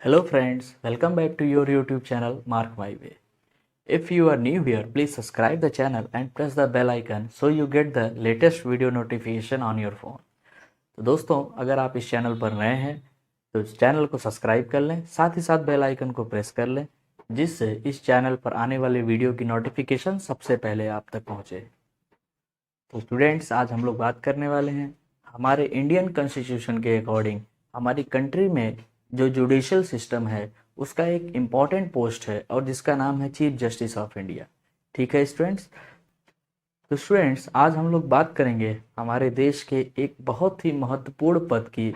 Hello friends, welcome back to your YouTube channel Mark My Way. If you are new here, please subscribe the channel and press the bell icon so you get the latest video notification on your phone. तो दोस्तों, अगर आप इस channel पर नए हैं तो इस चैनल को सब्सक्राइब कर लें, साथ ही साथ बेल आइकन को प्रेस कर लें जिससे इस चैनल पर आने वाले वीडियो की नोटिफिकेशन सबसे पहले आप तक पहुंचे। तो स्टूडेंट्स, आज हम लोग बात करने वाले हैं हमारे इंडियन कॉन्स्टिट्यूशन के अकॉर्डिंग हमारी कंट्री में जो जुडिशियल सिस्टम है उसका एक इम्पॉर्टेंट पोस्ट है और जिसका नाम है चीफ जस्टिस ऑफ इंडिया। ठीक है स्टूडेंट्स, तो स्टूडेंट्स आज हम लोग बात करेंगे हमारे देश के एक बहुत ही महत्वपूर्ण पद की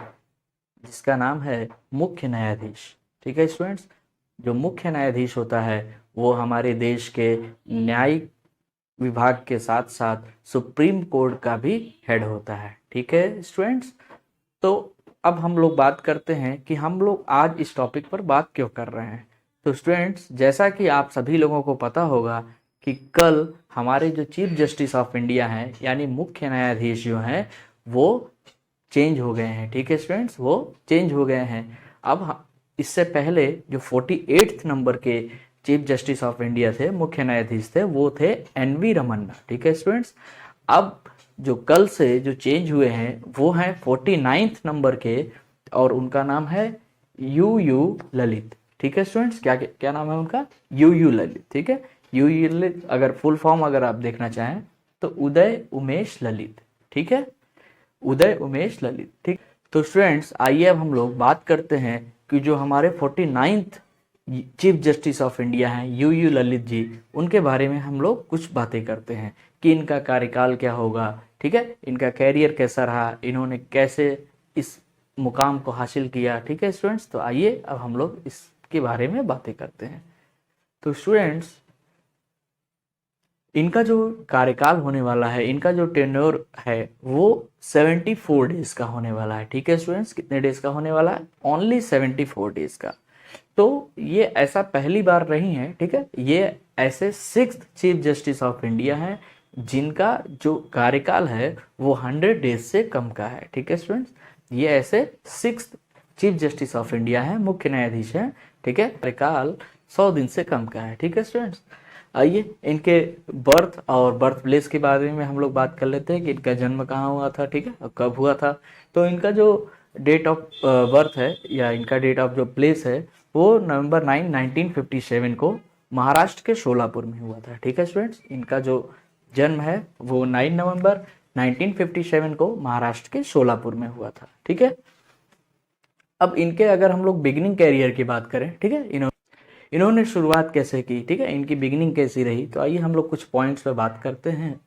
जिसका नाम है मुख्य न्यायाधीश। ठीक है स्टूडेंट्स, जो मुख्य न्यायाधीश होता है वो हमारे देश के न्यायिक विभाग के साथ साथ सुप्रीम कोर्ट का भी हेड होता है। ठीक है स्टूडेंट्स, तो अब हम लोग बात करते हैं कि हम लोग आज इस टॉपिक पर बात क्यों कर रहे हैं। तो स्टूडेंट्स, जैसा कि आप सभी लोगों को पता होगा कि कल हमारे जो चीफ जस्टिस ऑफ इंडिया हैं यानी मुख्य न्यायाधीश जो हैं वो चेंज हो गए हैं। ठीक है स्टूडेंट्स, वो चेंज हो गए हैं। अब इससे पहले जो 48th नंबर के चीफ जस्टिस ऑफ इंडिया थे, मुख्य न्यायाधीश थे, वो थे एनवी रमन्ना। ठीक है स्टूडेंट्स, अब जो कल से जो चेंज हुए हैं वो हैं 49th नंबर के और उनका नाम है यू ललित। ठीक है स्टूडेंट्स, क्या क्या नाम है उनका? यू ललित। ठीक है, यू ललित, अगर फुल फॉर्म अगर आप देखना चाहें तो उदय उमेश ललित। ठीक है, उदय उमेश ललित। ठीक, तो स्टूडेंट्स आइए अब हम लोग बात करते हैं कि जो हमारे 49th chief justice of India हैं यू ललित जी, उनके बारे में हम लोग कुछ बातें करते हैं कि इनका कार्यकाल क्या होगा। ठीक है, इनका कैरियर कैसा रहा, इन्होंने कैसे इस मुकाम को हासिल किया। ठीक है स्टूडेंट्स, तो आइए अब हम लोग इसके बारे में बातें करते हैं। तो स्टूडेंट्स, इनका जो कार्यकाल होने वाला है, इनका जो टेन्योर है वो 74 डेज का होने वाला है। ठीक है स्टूडेंट्स, कितने डेज का होने वाला है? ओनली 74 डेज का। तो ये ऐसा पहली बार नहीं है। ठीक है, ये ऐसे 6th chief justice of India हैं जिनका जो कार्यकाल है वो 100 डेज से कम का है। ठीक है स्टूडेंट्स, ये ऐसे 6th chief justice of India हैं, मुख्य न्यायाधीश हैं। ठीक है, कार्यकाल 100 दिन से कम का है। ठीक है स्टूडेंट्स, आइए इनके बर्थ और बर्थ प्लेस के बारे में हम लोग बात कर लेते हैं कि इनका जन्म कहाँ हुआ था। ठीक है, और कब हुआ था। तो इनका जो डेट ऑफ बर्थ है या इनका डेट ऑफ जो प्लेस है वो नवंबर 9 1957 को महाराष्ट्र के शोलापुर में हुआ था। ठीक है स्टूडेंट्स, इनका जो जन्म है वो 9 नवंबर 1957 को महाराष्ट्र के शोलापुर में हुआ था। ठीक है, अब इनके अगर हम लोग बिगिनिंग कैरियर की बात करें, ठीक है, इन्होंने शुरुआत कैसे की, ठीक है, इनकी बिगिनिंग कैसी रही, तो आइए हम लोग कुछ पॉइंट्स पे बात करते हैं।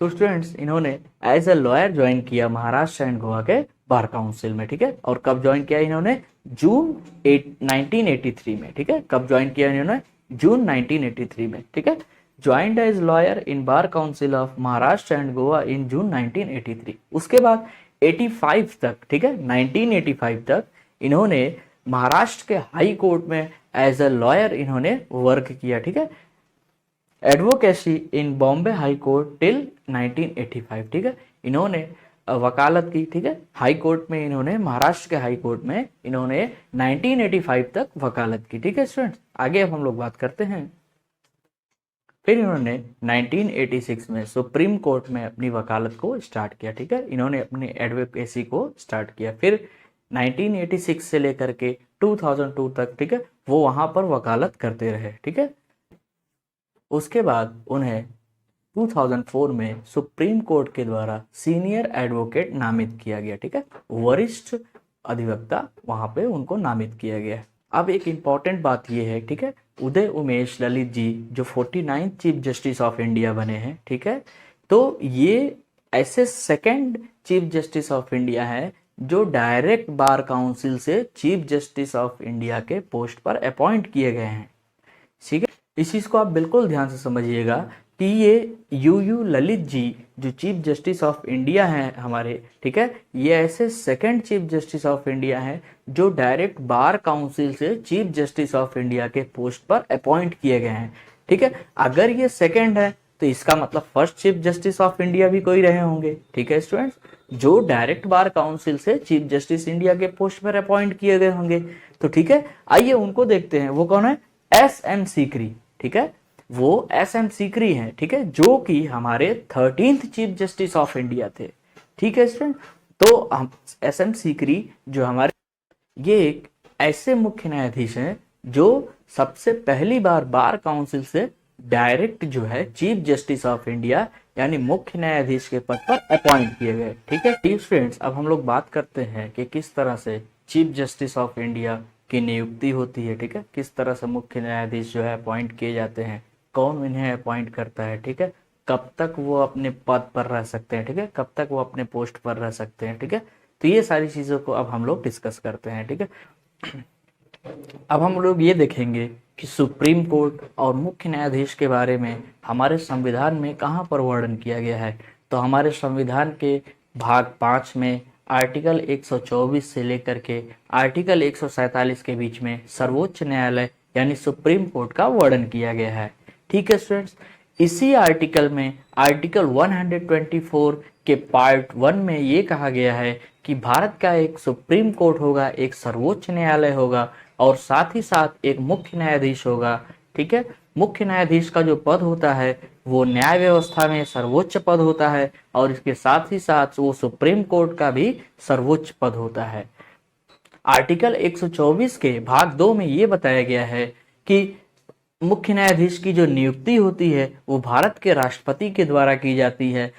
तो स्टूडेंट्स, इन्होंने एज ए लॉयर ज्वाइन किया महाराष्ट्र एंड गोवा के बार काउंसिल में। ठीक है, और कब ज्वाइन किया इन्होंने? जून 1983 में। ठीक है, कब ज्वाइन किया इन्होंने? जून 1983 में। ठीक है, joined as lawyer in bar council of Maharashtra and Goa in June 1983। उसके बाद 85 तक, ठीक है, 1985 तक इन्होंने महाराष्ट्र के हाई कोर्ट में एज अ लॉयर इन्होंने वर्क किया। ठीक है, एडवोकेसी इन बॉम्बे हाई कोर्ट टिल 1985। ठीक है, इन्होंने वकालत की। ठीक है, हाई कोर्ट में इन्होंने, महाराष्ट्र के हाई कोर्ट में इन्होंने 1985 तक वकालत की। ठीक है स्टूडेंट्स, आगे अब हम लोग बात करते हैं। फिर इन्होंने 1986 में सुप्रीम कोर्ट में अपनी वकालत को स्टार्ट किया। ठीक है, इन्होंने अपनी एडवोकेसी को स्टार्ट किया। फिर 1986 से लेकर के 2002 तक, ठीक है, वो वहां पर वकालत करते रहे। ठीक है, उसके बाद उन्हें 2004 में सुप्रीम कोर्ट के द्वारा सीनियर एडवोकेट नामित किया गया। ठीक है, वरिष्ठ अधिवक्ता वहां पे उनको नामित किया गया। अब एक इंपॉर्टेंट बात यह है, ठीक है, उदय उमेश ललित जी जो 49th chief justice of India बने हैं। ठीक है, तो ये ऐसे second chief justice of India है जो डायरेक्ट बार काउंसिल से चीफ जस्टिस ऑफ इंडिया के पोस्ट पर अपॉइंट किए गए हैं। ठीक है, इस चीज को आप बिल्कुल ध्यान से समझिएगा कि ये यू ललित जी जो चीफ जस्टिस ऑफ इंडिया हैं हमारे, ठीक है, ये ऐसे second chief justice of India हैं जो डायरेक्ट बार काउंसिल से चीफ जस्टिस ऑफ इंडिया के पोस्ट पर अपॉइंट किए गए हैं। ठीक है, अगर ये सेकंड है तो इसका मतलब first chief justice of India भी कोई रहे होंगे। ठीक है स्टूडेंट्स, जो डायरेक्ट बार काउंसिल से चीफ जस्टिस इंडिया के पोस्ट पर अपॉइंट किए गए होंगे। तो ठीक है, आइए उनको देखते हैं। वो कौन है? S M Sikri. ठीक है, वो एस एम सीकरी हैं। ठीक है, जो कि हमारे 13th chief justice of India थे। ठीक है स्टूडेंट, तो हम एस एम सीकरी जो हमारे, ये एक ऐसे मुख्य न्यायाधीश हैं जो सबसे पहली बार बार काउंसिल से डायरेक्ट जो है चीफ जस्टिस ऑफ इंडिया यानी मुख्य न्यायाधीश के पद पर अपॉइंट किए गए। ठीक है स्टूडेंट्स, अब हम लोग बात करते हैं कि किस तरह से चीफ जस्टिस ऑफ इंडिया की नियुक्ति होती है। ठीक है, किस तरह से मुख्य न्यायाधीश जो है अपॉइंट किए जाते हैं, कौन इन्हें अपॉइंट करता है। ठीक है, कब तक वो अपने पद पर रह सकते हैं। ठीक है, कब तक वो अपने पोस्ट पर रह सकते हैं। ठीक है, तो ये सारी चीजों को अब हम लोग डिस्कस करते हैं। ठीक है, अब हम लोग ये देखेंगे कि सुप्रीम कोर्ट और मुख्य न्यायाधीश के बारे में हमारे संविधान में कहाँ पर वर्णन किया गया है। तो हमारे संविधान के भाग 5 में आर्टिकल 124 से लेकर के आर्टिकल 147 के बीच में सर्वोच्च न्यायालय यानी सुप्रीम कोर्ट का वर्णन किया गया है। ठीक है स्टूडेंट्स, इसी आर्टिकल में आर्टिकल 124 के पार्ट 1 में ये कहा गया है कि भारत का एक सुप्रीम कोर्ट होगा, एक सर्वोच्च न्यायालय होगा और साथ ही साथ एक मुख्य न्यायाधीश होगा। ठीक है, मुख्य न्यायाधीश का जो पद होता है वो न्याय व्यवस्था में सर्वोच्च पद होता है और इसके साथ ही साथ वो सुप्रीम कोर्ट का भी सर्वोच्च पद होता है। आर्टिकल 124 के भाग 2 में ये बताया गया है कि मुख्य न्यायाधीश की जो नियुक्ति होती है वो भारत के राष्ट्रपति के द्वारा की जाती है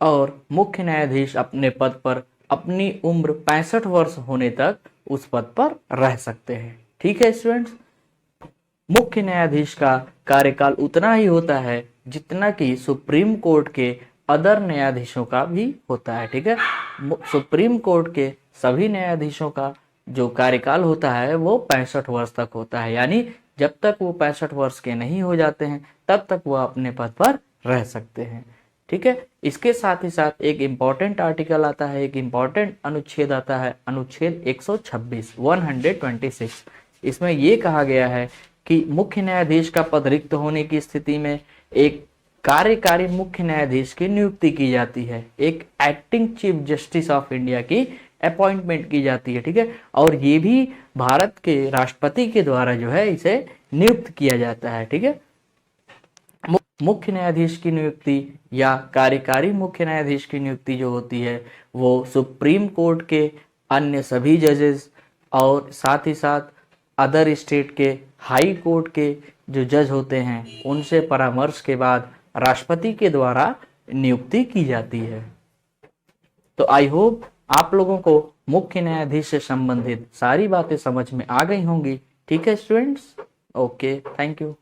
और मुख्य न्यायाधीश अपने पद पर अपनी उम्र 65 वर्ष होने तक उस पद पर रह सकते हैं। ठीक है स्टूडेंट्स, मुख्य न्यायाधीश का कार्यकाल उतना ही होता है जितना कि सुप्रीम कोर्ट के अदर न्यायाधीशों का भी होता है। ठीक है, सुप्रीम कोर्ट के सभी न्यायाधीशों का जो कार्यकाल होता है वो 65 वर्ष तक होता है, यानी जब तक वो 65 वर्ष के नहीं हो जाते हैं तब तक वो अपने पद पर रह सकते हैं। ठीक है, इसके साथ ही साथ एक इम्पॉर्टेंट आर्टिकल आता है, एक इम्पॉर्टेंट अनुच्छेद आता है, अनुच्छेद 126 126। इसमें ये कहा गया है कि मुख्य न्यायाधीश का पद रिक्त होने की स्थिति में एक कार्यकारी मुख्य न्यायाधीश की नियुक्ति की जाती है, एक acting chief justice of India की अपॉइंटमेंट की जाती है। ठीक है, और ये भी भारत के राष्ट्रपति के द्वारा जो है इसे नियुक्त किया जाता है। ठीक है, मुख्य न्यायाधीश की नियुक्ति या कार्यकारी मुख्य न्यायाधीश की नियुक्ति जो होती है वो सुप्रीम कोर्ट के अन्य सभी जजेस और साथ ही साथ अदर स्टेट के हाई कोर्ट के जो जज होते हैं उनसे परामर्श के बाद राष्ट्रपति के द्वारा नियुक्ति की जाती है। तो आई होप आप लोगों को मुख्य न्यायाधीश से संबंधित सारी बातें समझ में आ गई होंगी। ठीक है स्टूडेंट्स, ओके, थैंक यू।